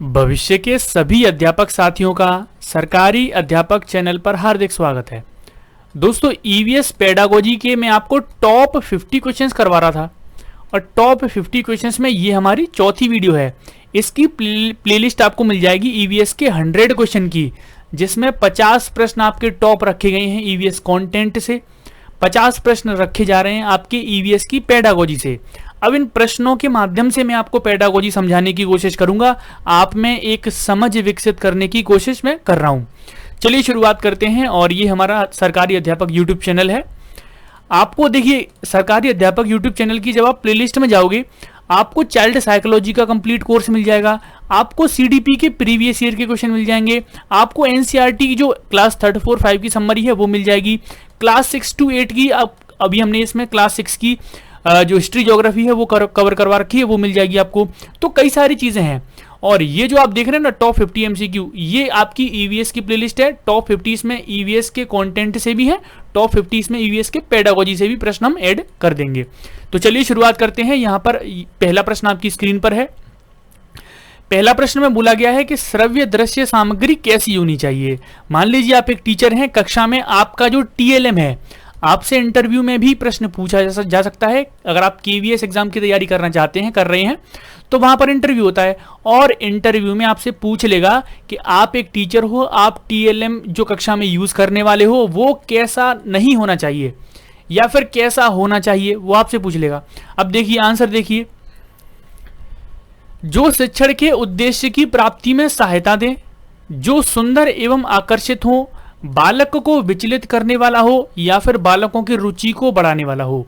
भविष्य के सभी अध्यापक साथियों का सरकारी अध्यापक चैनल पर हार्दिक स्वागत है। दोस्तों, ईवीएस पेडागोजी के मैं आपको टॉप 50 क्वेश्चंस करवा रहा था और टॉप 50 क्वेश्चंस में ये हमारी चौथी वीडियो है। इसकी प्लेलिस्ट आपको मिल जाएगी ईवीएस के 100 क्वेश्चन की, जिसमें 50 प्रश्न आपके टॉप रखे गए हैं ईवीएस कंटेंट से, 50 प्रश्न रखे जा रहे हैं आपके ईवीएस की पेडागोजी से। अब इन प्रश्नों के माध्यम से मैं आपको पेडागोजी समझाने की कोशिश करूंगा, आप में एक समझ विकसित करने की कोशिश मैं कर रहा हूं। चलिए शुरुआत करते हैं। और ये हमारा सरकारी अध्यापक यूट्यूब चैनल है। आपको देखिए, सरकारी अध्यापक यूट्यूब चैनल की जब आप प्लेलिस्ट में जाओगे, आपको चाइल्ड साइकोलॉजी का कंप्लीट कोर्स मिल जाएगा, आपको सीडीपी के प्रीवियस ईयर के क्वेश्चन मिल जाएंगे, आपको एनसीईआरटी की जो क्लास 3, 4, 5 की समरी है वो मिल जाएगी, क्लास 6 to 8 की अभी हमने इसमें क्लास 6 की जो हिस्ट्री ज्योग्राफी है वो कवर करवा रखी है, वो मिल जाएगी आपको। तो कई सारी चीजें हैं। और ये जो आप देख रहे हैं ना टॉप 50 एमसीक्यू, ये आपकी ईवीएस की प्लेलिस्ट है। टॉप 50 इसमें ईवीएस के कंटेंट से भी है, टॉप 50 इसमें ईवीएस के पेडागोजी से भी प्रश्न हम ऐड कर देंगे। तो चलिए शुरुआत करते हैं। यहाँ पर पहला प्रश्न आपकी स्क्रीन पर है। पहला प्रश्न में बोला गया है कि श्रव्य दृश्य सामग्री कैसी होनी चाहिए। मान लीजिए आप एक टीचर हैं, कक्षा में आपका जो टीएलएम है, आपसे इंटरव्यू में भी प्रश्न पूछा जा सकता है। अगर आप केवीएस एग्जाम की तैयारी करना चाहते हैं, कर रहे हैं, तो वहां पर इंटरव्यू होता है और इंटरव्यू में आपसे पूछ लेगा कि आप एक टीचर हो, आप टीएलएम जो कक्षा में यूज करने वाले हो वो कैसा नहीं होना चाहिए या फिर कैसा होना चाहिए, वो आपसे पूछ लेगा। अब देखिए आंसर देखिए, जो शिक्षण के उद्देश्य की प्राप्ति में सहायता दे, जो सुंदर एवं आकर्षित हो, बालक को विचलित करने वाला हो या फिर बालकों की रुचि को बढ़ाने वाला हो।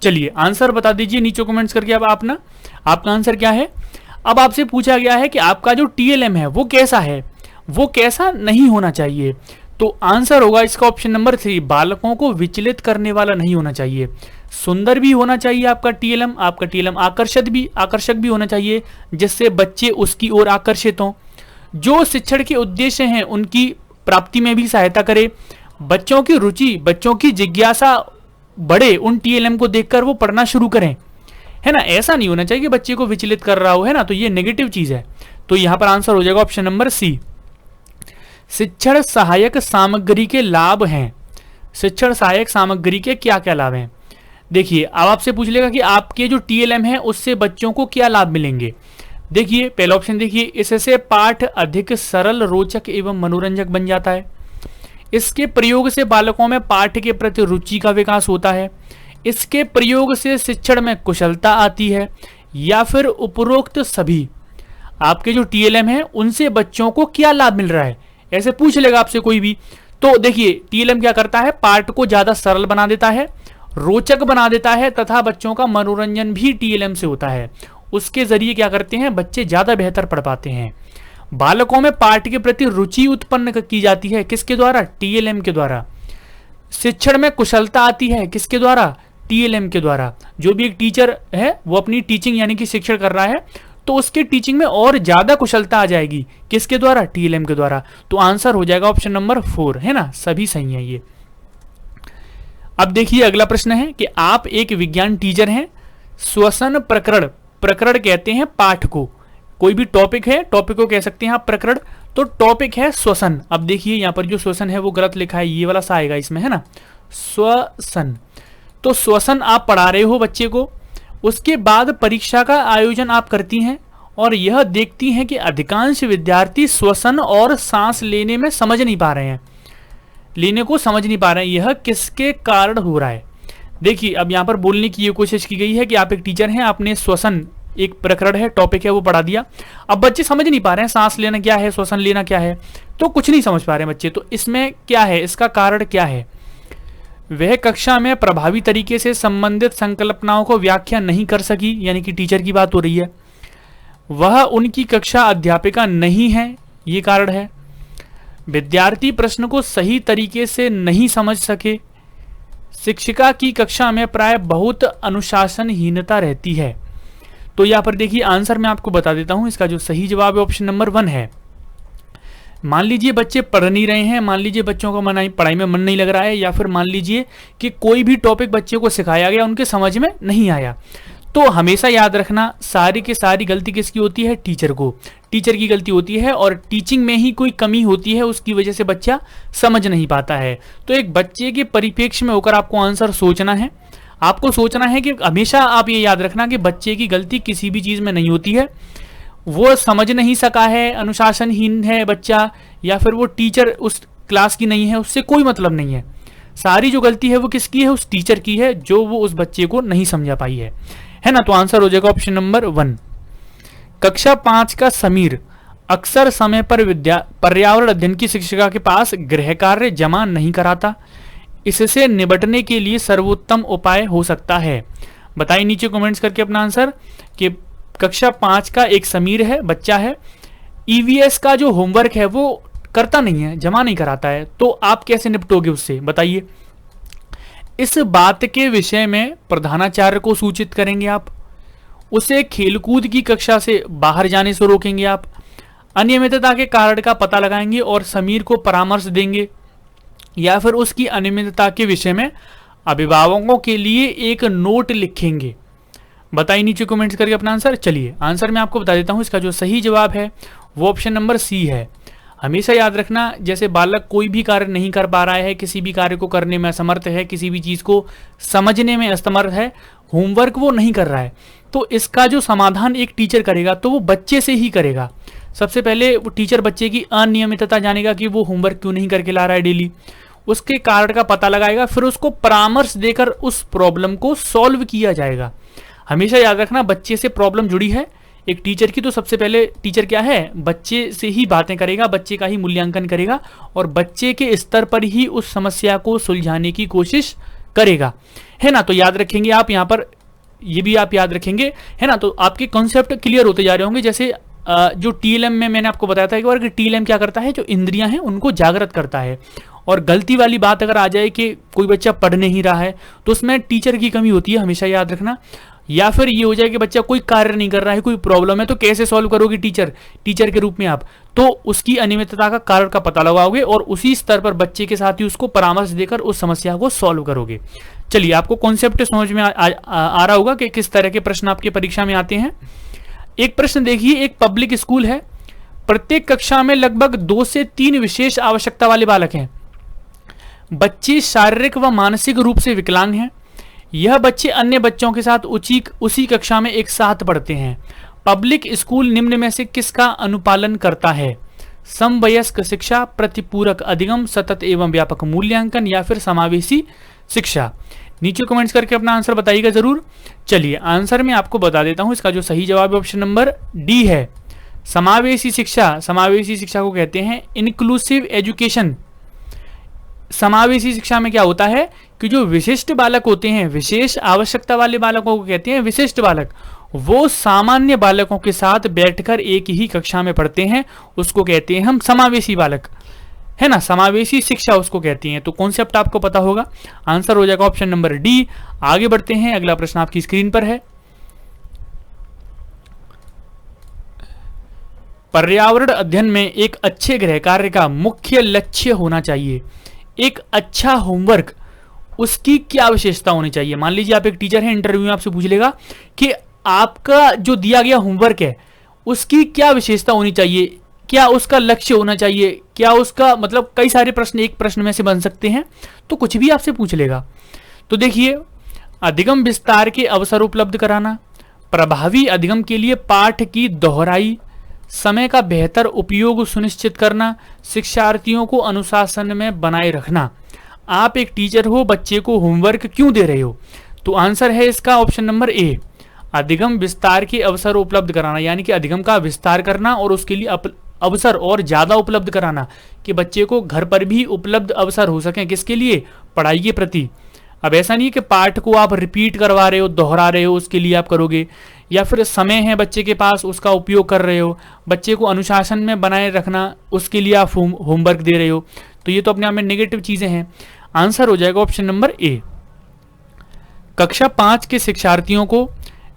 चलिए आंसर बता दीजिए नीचे कमेंट्स करके। अब आपका आंसर क्या है। अब आपसे पूछा गया है कि आपका जो टीएलएम है वो कैसा है, वो कैसा नहीं होना चाहिए। तो आंसर होगा इसका ऑप्शन नंबर 3, बालकों को विचलित करने वाला नहीं होना चाहिए। सुंदर भी होना चाहिए आपका टीएलएम आकर्षक भी होना चाहिए, जिससे बच्चे उसकी ओर आकर्षित हों। जो शिक्षण के उद्देश्य हैं उनकी प्राप्ति में भी सहायता करे, बच्चों की रुचि, बच्चों की जिज्ञासा बढ़े, उन टीएलएम को देखकर वो पढ़ना शुरू करें, है ना। ऐसा नहीं होना चाहिए कि बच्चे को विचलित कर रहा हो, है ना, तो ये नेगेटिव चीज है। तो यहां पर आंसर हो जाएगा ऑप्शन नंबर सी। शिक्षण सहायक सामग्री के लाभ हैं। शिक्षण सहायक सामग्री के क्या क्या लाभ हैं। देखिए अब आपसे पूछ लेगा कि आपके जो टीएलएम है उससे बच्चों को क्या लाभ मिलेंगे। देखिए पहला ऑप्शन देखिए, इससे पाठ अधिक सरल, रोचक एवं मनोरंजक बन जाता है। इसके प्रयोग से बालकों में पाठ के प्रति रुचि का विकास होता है। इसके प्रयोग से शिक्षण में कुशलता आती है। या फिर उपरोक्त सभी। आपके जो टीएलएम है उनसे बच्चों को क्या लाभ मिल रहा है, ऐसे पूछ लेगा आपसे कोई भी। तो देखिए टीएलएम क्या करता है, पाठ को ज्यादा सरल बना देता है, रोचक बना देता है, तथा बच्चों का मनोरंजन भी टीएलएम से होता है। उसके जरिए क्या करते हैं, बच्चे ज्यादा बेहतर पढ़ पाते हैं। बालकों में पाठ के प्रति रुचि उत्पन्न की जाती है, किसके द्वारा, टीएलएम के द्वारा। शिक्षण में कुशलता आती है, किसके द्वारा, टीएलएम के द्वारा। जो भी एक टीचर है वो अपनी टीचिंग यानी कि शिक्षण कर रहा है, तो उसके टीचिंग में और ज्यादा कुशलता आ जाएगी, किसके द्वारा, टीएलएम के द्वारा। तो आंसर हो जाएगा ऑप्शन नंबर 4, है ना, सभी सही है ये। अब देखिए अगला प्रश्न है कि आप एक विज्ञान टीचर हैं, श्वसन प्रकरण कहते हैं पाठ को। कोई भी टॉपिक है, टॉपिक को कह सकते हैं आप प्रकरण, तो टॉपिक है श्वसन। अब देखिए यहाँ पर जो श्वसन है वो गलत लिखा है, ये वाला सा आएगा इसमें, है ना, श्वसन। तो श्वसन आप पढ़ा रहे हो बच्चे को, उसके बाद परीक्षा का आयोजन आप करती हैं और यह देखती हैं कि अधिकांश विद्यार्थी श्वसन और सांस लेने में समझ नहीं पा रहे हैं, यह किसके कारण हो रहा है। देखिए अब यहाँ पर बोलने की ये कोशिश की गई है कि आप एक टीचर हैं, आपने श्वसन एक प्रकरण है, टॉपिक है, वो पढ़ा दिया। अब बच्चे समझ नहीं पा रहे हैं सांस लेना क्या है, श्वसन लेना क्या है, तो कुछ नहीं समझ पा रहे हैं बच्चे। तो इसमें क्या है, इसका कारण क्या है, वह कक्षा में प्रभावी तरीके से संबंधित संकल्पनाओं को व्याख्या नहीं कर सकी, यानी कि टीचर की बात हो रही है। वह उनकी कक्षा अध्यापिका नहीं है, ये कारण है। विद्यार्थी प्रश्न को सही तरीके से नहीं समझ सके। शिक्षिका की कक्षा में प्राय बहुत अनुशासनहीनता रहती है। तो यहाँ पर देखिए आंसर मैं आपको बता देता हूं, इसका जो सही जवाब है ऑप्शन नंबर 1 है। मान लीजिए बच्चे पढ़ नहीं रहे हैं, मान लीजिए बच्चों को पढ़ाई में मन नहीं लग रहा है, या फिर मान लीजिए कि कोई भी टॉपिक बच्चे को सिखाया गया उनके समझ में नहीं आया, तो हमेशा याद रखना, सारी की सारी गलती किसकी होती है? टीचर को, टीचर की गलती होती है और टीचिंग में ही कोई कमी होती है, उसकी वजह से बच्चा समझ नहीं पाता है। तो एक बच्चे के परिप्रेक्ष्य में होकर आपको आंसर सोचना है। आपको सोचना है कि हमेशा आप ये याद रखना कि बच्चे की गलती किसी भी चीज़ में नहीं होती है, वो समझ नहीं सका है, अनुशासनहीन है बच्चा, या फिर वो टीचर उस क्लास की नहीं है, उससे कोई मतलब नहीं है। सारी जो गलती है वो किसकी है? उस टीचर की है, जो वो उस बच्चे को नहीं समझा पाई है ना। तो आंसर हो जाएगा ऑप्शन नंबर 1। कक्षा 5 का समीर अक्सर समय पर पर्यावरण अध्ययन की शिक्षिका के पास गृह कार्य जमा नहीं कराता, इससे निपटने के लिए सर्वोत्तम उपाय हो सकता है। बताइए नीचे कमेंट्स करके अपना आंसर कि कक्षा 5 का एक समीर है, बच्चा है, ईवीएस का जो होमवर्क है वो करता नहीं है, जमा नहीं कराता है, तो आप कैसे निपटोगे उससे? बताइए। इस बात के विषय में प्रधानाचार्य को सूचित करेंगे आप, उसे खेलकूद की कक्षा से बाहर जाने से रोकेंगे आप, अनियमितता के कारण का पता लगाएंगे और समीर को परामर्श देंगे, या फिर उसकी अनियमितता के विषय में अभिभावकों के लिए एक नोट लिखेंगे। बताइए नीचे कमेंट्स करके अपना आंसर। चलिए आंसर मैं आपको बता देता हूं, इसका जो सही जवाब है वो ऑप्शन नंबर सी है। हमेशा याद रखना, जैसे बालक कोई भी कार्य नहीं कर पा रहा है, किसी भी कार्य को करने में असमर्थ है, किसी भी चीज़ को समझने में असमर्थ है, होमवर्क वो नहीं कर रहा है, तो इसका जो समाधान एक टीचर करेगा तो वो बच्चे से ही करेगा। सबसे पहले वो टीचर बच्चे की अनियमितता जानेगा कि वो होमवर्क क्यों नहीं करके ला रहा है डेली, उसके कारण का पता लगाएगा, फिर उसको परामर्श देकर उस प्रॉब्लम को सॉल्व किया जाएगा। हमेशा याद रखना, बच्चे से प्रॉब्लम जुड़ी है एक टीचर की, तो सबसे पहले टीचर क्या है? बच्चे से ही बातें करेगा, बच्चे का ही मूल्यांकन करेगा और बच्चे के स्तर पर ही उस समस्या को सुलझाने की कोशिश करेगा, है ना। तो याद रखेंगे आप यहाँ पर, ये भी आप याद रखेंगे, है ना। तो आपके कॉन्सेप्ट क्लियर होते जा रहे होंगे। जैसे जो टीएलएम में मैंने आपको बताया था एक बार कि टीएलएम क्या करता है? जो इंद्रियां हैं उनको जागृत करता है, और गलती वाली बात अगर आ जाए कि कोई बच्चा पढ़ नहीं रहा है तो उसमें टीचर की कमी होती है, हमेशा याद रखना। या फिर ये हो जाए कि बच्चा कोई कार्य नहीं कर रहा है, कोई प्रॉब्लम है, तो कैसे सॉल्व करोगे? टीचर के रूप में आप तो उसकी अनियमितता का कारण का पता लगाओगे और उसी स्तर पर बच्चे के साथ ही उसको परामर्श देकर उस समस्या को सॉल्व करोगे। चलिए आपको कॉन्सेप्ट समझ में आ रहा होगा कि किस तरह के प्रश्न आपकी परीक्षा में आते हैं। एक प्रश्न देखिए, एक पब्लिक स्कूल है, प्रत्येक कक्षा में लगभग 2 से 3 विशेष आवश्यकता वाले बालक हैं। बच्चे शारीरिक व मानसिक रूप से विकलांग हैं। यह बच्चे अन्य बच्चों के साथ उसी कक्षा में एक साथ पढ़ते हैं। पब्लिक स्कूल निम्न में से किसका अनुपालन करता है? समवयस्क शिक्षा, प्रतिपूरक अधिगम, सतत एवं व्यापक मूल्यांकन, या फिर समावेशी शिक्षा? नीचे कमेंट्स करके अपना आंसर बताइएगा जरूर। चलिए आंसर मैं आपको बता देता हूं, इसका जो सही जवाब है ऑप्शन नंबर डी है, समावेशी शिक्षा। समावेशी शिक्षा को कहते हैं इंक्लूसिव एजुकेशन। समावेशी शिक्षा में क्या होता है कि जो विशिष्ट बालक होते हैं, विशेष आवश्यकता वाले बालकों को कहते हैं विशिष्ट बालक, वो सामान्य बालकों के साथ बैठकर एक ही कक्षा में पढ़ते हैं, उसको कहते हैं हम समावेशी बालक, है ना। समावेशी शिक्षा उसको कहती हैं। तो कॉन्सेप्ट आपको पता होगा, आंसर हो जाएगा ऑप्शन नंबर डी। आगे बढ़ते हैं, अगला प्रश्न आपकी स्क्रीन पर है। पर्यावरण अध्ययन में एक अच्छे गृह कार्य का मुख्य लक्ष्य होना चाहिए। एक अच्छा होमवर्क, उसकी क्या विशेषता होनी चाहिए? मान लीजिए आप एक टीचर हैं, इंटरव्यू में आपसे पूछ लेगा कि आपका जो दिया गया होमवर्क है उसकी क्या विशेषता होनी चाहिए, क्या उसका लक्ष्य होना चाहिए, क्या उसका मतलब, कई सारे प्रश्न एक प्रश्न में से बन सकते हैं, तो कुछ भी आपसे पूछ लेगा। तो देखिए, अधिगम विस्तार के अवसर उपलब्ध कराना, प्रभावी अधिगम के लिए पाठ की दोहराई, समय का बेहतर उपयोग सुनिश्चित करना, शिक्षार्थियों को अनुशासन में बनाए रखना। आप एक टीचर हो, बच्चे को होमवर्क क्यों दे रहे हो? तो आंसर है इसका ऑप्शन नंबर ए, अधिगम विस्तार के अवसर उपलब्ध कराना, यानी कि अधिगम का विस्तार करना और उसके लिए अवसर और ज्यादा उपलब्ध कराना कि बच्चे को घर पर भी उपलब्ध अवसर हो सकें, किसके लिए? पढ़ाई के प्रति। अब ऐसा नहीं है कि पाठ को आप रिपीट करवा रहे हो, दोहरा रहे हो, उसके लिए आप करोगे, या फिर समय है बच्चे के पास उसका उपयोग कर रहे हो, बच्चे को अनुशासन में बनाए रखना उसके लिए आप होमवर्क दे रहे हो, तो ये तो अपने आप में नेगेटिव चीजें हैं। आंसर हो जाएगा ऑप्शन नंबर ए। कक्षा 5 के शिक्षार्थियों को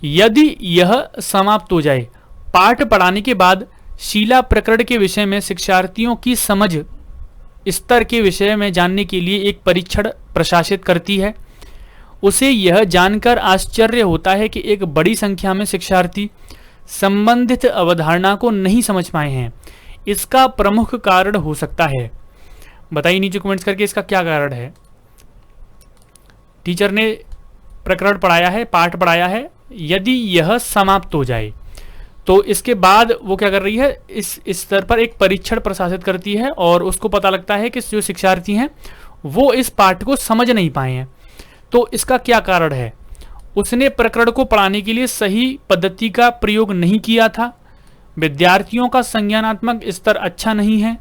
यदि यह समाप्त हो जाए, पाठ पढ़ाने के बाद शीला प्रकरण के विषय में शिक्षार्थियों की समझ स्तर के विषय में जानने के लिए एक परीक्षण प्रशासित करती है। उसे यह जानकर आश्चर्य होता है कि एक बड़ी संख्या में शिक्षार्थी संबंधित अवधारणा को नहीं समझ पाए हैं। इसका प्रमुख कारण हो सकता है। बताइए नीचे कमेंट्स करके इसका क्या कारण है। टीचर ने प्रकरण पढ़ाया है, पाठ पढ़ाया है, यदि यह समाप्त हो जाए तो इसके बाद वो क्या कर रही है, इस स्तर पर एक परीक्षण प्रशासित करती है और उसको पता लगता है कि जो शिक्षार्थी हैं वो इस पाठ को समझ नहीं पाए हैं। तो इसका क्या कारण है? उसने प्रकरण को पढ़ाने के लिए सही पद्धति का प्रयोग नहीं किया था, विद्यार्थियों का संज्ञानात्मक स्तर अच्छा नहीं है,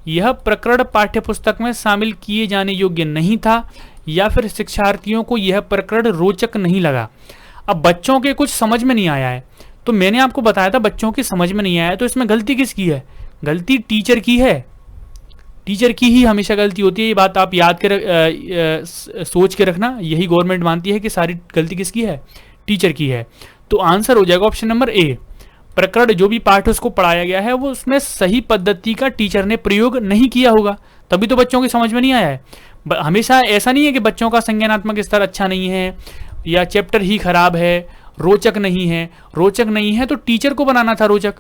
यह प्रकरण पाठ्यपुस्तक में शामिल किए जाने योग्य नहीं था, या फिर शिक्षार्थियों को यह प्रकरण रोचक नहीं लगा। अब बच्चों के कुछ समझ में नहीं आया है, तो मैंने आपको बताया था बच्चों की समझ में नहीं आया है, तो इसमें गलती किसकी है? गलती टीचर की है। टीचर की ही हमेशा गलती होती है, ये बात आप याद कर सोच के रखना। यही गवर्नमेंट मानती है कि सारी गलती किसकी है? टीचर की है। तो आंसर हो जाएगा ऑप्शन नंबर ए। प्रकरण जो भी पाठ उसको पढ़ाया गया है वो उसमें सही पद्धति का टीचर ने प्रयोग नहीं किया होगा, तभी तो बच्चों की समझ में नहीं आया है। हमेशा ऐसा नहीं है कि बच्चों का संज्ञानात्मक स्तर अच्छा नहीं है या चैप्टर ही खराब है, रोचक नहीं है। रोचक नहीं है तो टीचर को बनाना था रोचक।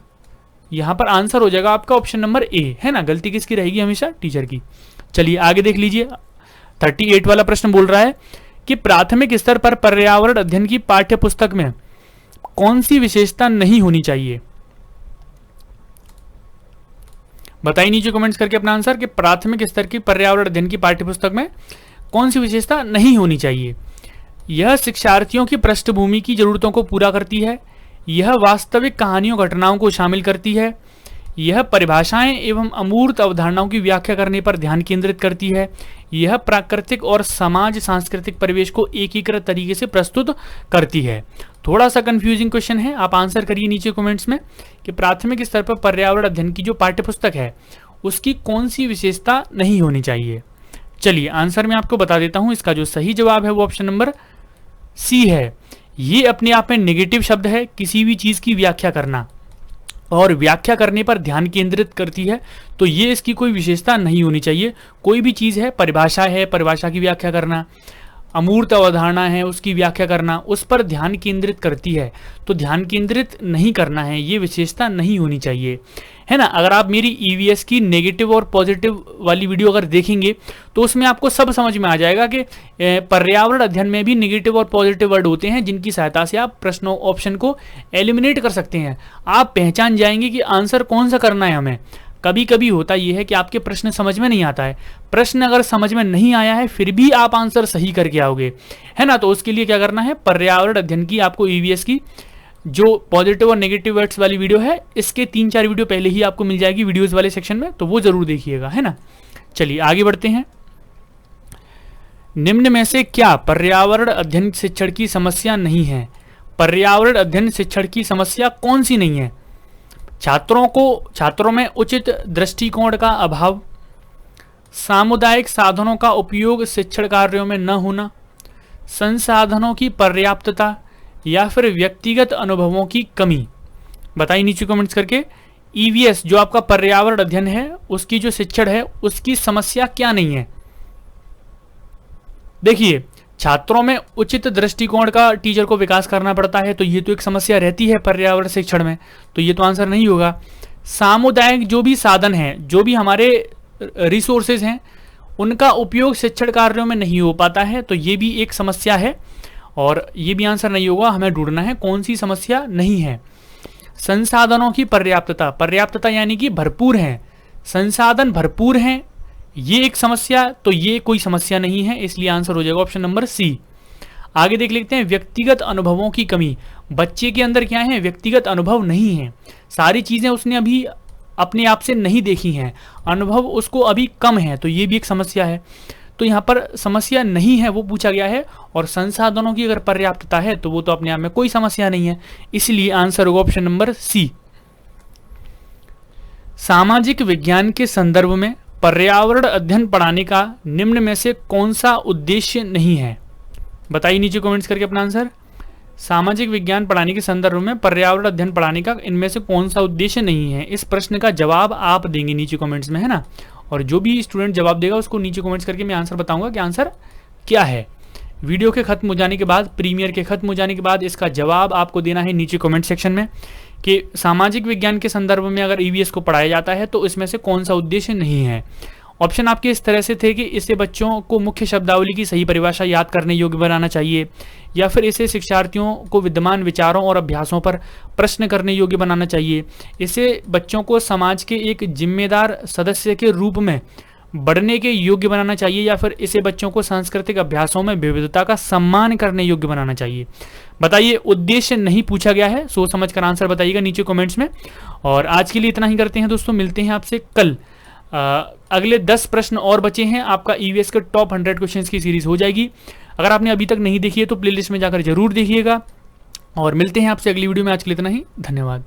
यहां पर आंसर हो जाएगा आपका ऑप्शन नंबर ए, है ना। गलती किसकी रहेगी? हमेशा टीचर की। चलिए आगे देख लीजिए। 38 वाला प्रश्न बोल रहा है कि प्राथमिक स्तर पर पर्यावरण अध्ययन की पाठ्य पुस्तक में कौन सी विशेषता नहीं होनी चाहिए? बताइए नीचे कमेंट्स करके अपना आंसर कि प्राथमिक स्तर की पर्यावरण अध्ययन की पाठ्यपुस्तक में कौन सी विशेषता नहीं होनी चाहिए। यह शिक्षार्थियों की पृष्ठभूमि की जरूरतों को पूरा करती है, यह वास्तविक कहानियों घटनाओं को शामिल करती है, यह परिभाषाएं एवं अमूर्त अवधारणाओं की व्याख्या करने पर ध्यान केंद्रित करती है, यह प्राकृतिक और समाज सांस्कृतिक परिवेश को एकीकृत तरीके से प्रस्तुत करती है। थोड़ा सा कंफ्यूजिंग क्वेश्चन है, आप आंसर करिए नीचे कमेंट्स में कि प्राथमिक स्तर पर पर्यावरण अध्ययन की जो पाठ्यपुस्तक है उसकी कौन सी विशेषता नहीं होनी चाहिए। चलिए आंसर मैं आपको बता देता हूं। इसका जो सही जवाब है वो ऑप्शन नंबर सी है। ये अपने आप में नेगेटिव शब्द है, किसी भी चीज की व्याख्या करना और व्याख्या करने पर ध्यान केंद्रित करती है, तो ये इसकी कोई विशेषता नहीं होनी चाहिए। कोई भी चीज है, परिभाषा है, परिभाषा की व्याख्या करना, अमूर्त अवधारणा है उसकी व्याख्या करना, उस पर ध्यान केंद्रित करती है, तो ध्यान केंद्रित नहीं करना है, ये विशेषता नहीं होनी चाहिए, है ना। अगर आप मेरी ईवीएस की नेगेटिव और पॉजिटिव वाली वीडियो अगर देखेंगे तो उसमें आपको सब समझ में आ जाएगा कि पर्यावरण अध्ययन में भी नेगेटिव और पॉजिटिव वर्ड होते हैं, जिनकी सहायता से आप प्रश्नों ऑप्शन को एलिमिनेट कर सकते हैं। आप पहचान जाएंगे कि आंसर कौन सा करना है हमें। कभी कभी होता यह है कि आपके प्रश्न समझ में नहीं आता है, प्रश्न अगर समझ में नहीं आया है फिर भी आप आंसर सही करके आओगे, है ना। तो उसके लिए क्या करना है, पर्यावरण अध्ययन की आपको ईवीएस की जो पॉजिटिव और नेगेटिव वर्ड्स वाली वीडियो है, इसके 3-4 वीडियो पहले ही आपको मिल जाएगी वीडियोस वाले सेक्शन में, तो वो जरूर देखिएगा, है ना। चलिए आगे बढ़ते हैं। निम्न में से क्या पर्यावरण अध्ययन शिक्षण की समस्या नहीं है? पर्यावरण अध्ययन शिक्षण की समस्या कौन सी नहीं है? छात्रों में उचित दृष्टिकोण का अभाव, सामुदायिक साधनों का उपयोग शिक्षण कार्यों में न होना, संसाधनों की पर्याप्तता, या फिर व्यक्तिगत अनुभवों की कमी। बताइए नीचे कमेंट्स करके ईवीएस जो आपका पर्यावरण अध्ययन है उसकी जो शिक्षण है उसकी समस्या क्या नहीं है। देखिए छात्रों में उचित दृष्टिकोण का टीचर को विकास करना पड़ता है, तो ये तो एक समस्या रहती है पर्यावरण शिक्षण में, तो ये तो आंसर नहीं होगा। सामुदायिक जो भी साधन हैं, जो भी हमारे रिसोर्सेज हैं, उनका उपयोग शिक्षण कार्यों में नहीं हो पाता है, तो ये भी एक समस्या है और ये भी आंसर नहीं होगा। हमें ढूंढना है कौन सी समस्या नहीं है। संसाधनों की पर्याप्तता, पर्याप्तता यानी कि भरपूर हैं, संसाधन भरपूर हैं, ये एक समस्या, तो ये कोई समस्या नहीं है, इसलिए आंसर हो जाएगा ऑप्शन नंबर सी। आगे देख लेते हैं व्यक्तिगत अनुभवों की कमी। बच्चे के अंदर क्या है, व्यक्तिगत अनुभव नहीं है, सारी चीजें उसने अभी अपने आप से नहीं देखी हैं, अनुभव उसको अभी कम है, तो ये भी एक समस्या है। तो यहाँ पर समस्या नहीं है वो पूछा गया है, और संसाधनों की अगर पर्याप्तता है तो वो तो अपने आप में कोई समस्या नहीं है, इसलिए आंसर होगा ऑप्शन नंबर सी। सामाजिक विज्ञान के संदर्भ में पर्यावरण अध्ययन पढ़ाने का निम्न में से कौन सा उद्देश्य नहीं है? बताइए नीचे कमेंट्स करके अपना आंसर। सामाजिक विज्ञान पढ़ाने के संदर्भ में पर्यावरण अध्ययन पढ़ाने का इनमें से कौन सा उद्देश्य नहीं है? इस प्रश्न का जवाब आप देंगे नीचे कमेंट्स में, है ना। और जो भी स्टूडेंट जवाब देगा उसको नीचे कमेंट्स करके मैं आंसर बताऊंगा कि आंसर क्या है। वीडियो के खत्म हो जाने के बाद, प्रीमियर के खत्म हो जाने के बाद इसका जवाब आपको देना है नीचे कमेंट सेक्शन में कि सामाजिक विज्ञान के संदर्भ में अगर ईवीएस को पढ़ाया जाता है तो इसमें से कौन सा उद्देश्य नहीं है। ऑप्शन आपके इस तरह से थे कि इसे बच्चों को मुख्य शब्दावली की सही परिभाषा याद करने योग्य बनाना चाहिए, या फिर इसे शिक्षार्थियों को विद्यमान विचारों और अभ्यासों पर प्रश्न करने योग्य बनाना चाहिए, इसे बच्चों को समाज के एक जिम्मेदार सदस्य के रूप में बढ़ने के योग्य बनाना चाहिए, या फिर इसे बच्चों को सांस्कृतिक अभ्यासों में विविधता का सम्मान करने योग्य बनाना चाहिए। बताइए, उद्देश्य नहीं पूछा गया है, सोच समझ कर आंसर बताइएगा नीचे कमेंट्स में। और आज के लिए इतना ही करते हैं दोस्तों, मिलते हैं आपसे कल। अगले 10 प्रश्न और बचे हैं, आपका ईवीएस के टॉप 100 क्वेश्चंस की सीरीज हो जाएगी। अगर आपने अभी तक नहीं देखी है तो प्लेलिस्ट में जाकर जरूर देखिएगा, और मिलते हैं आपसे अगली वीडियो में। आज के लिए इतना ही, धन्यवाद।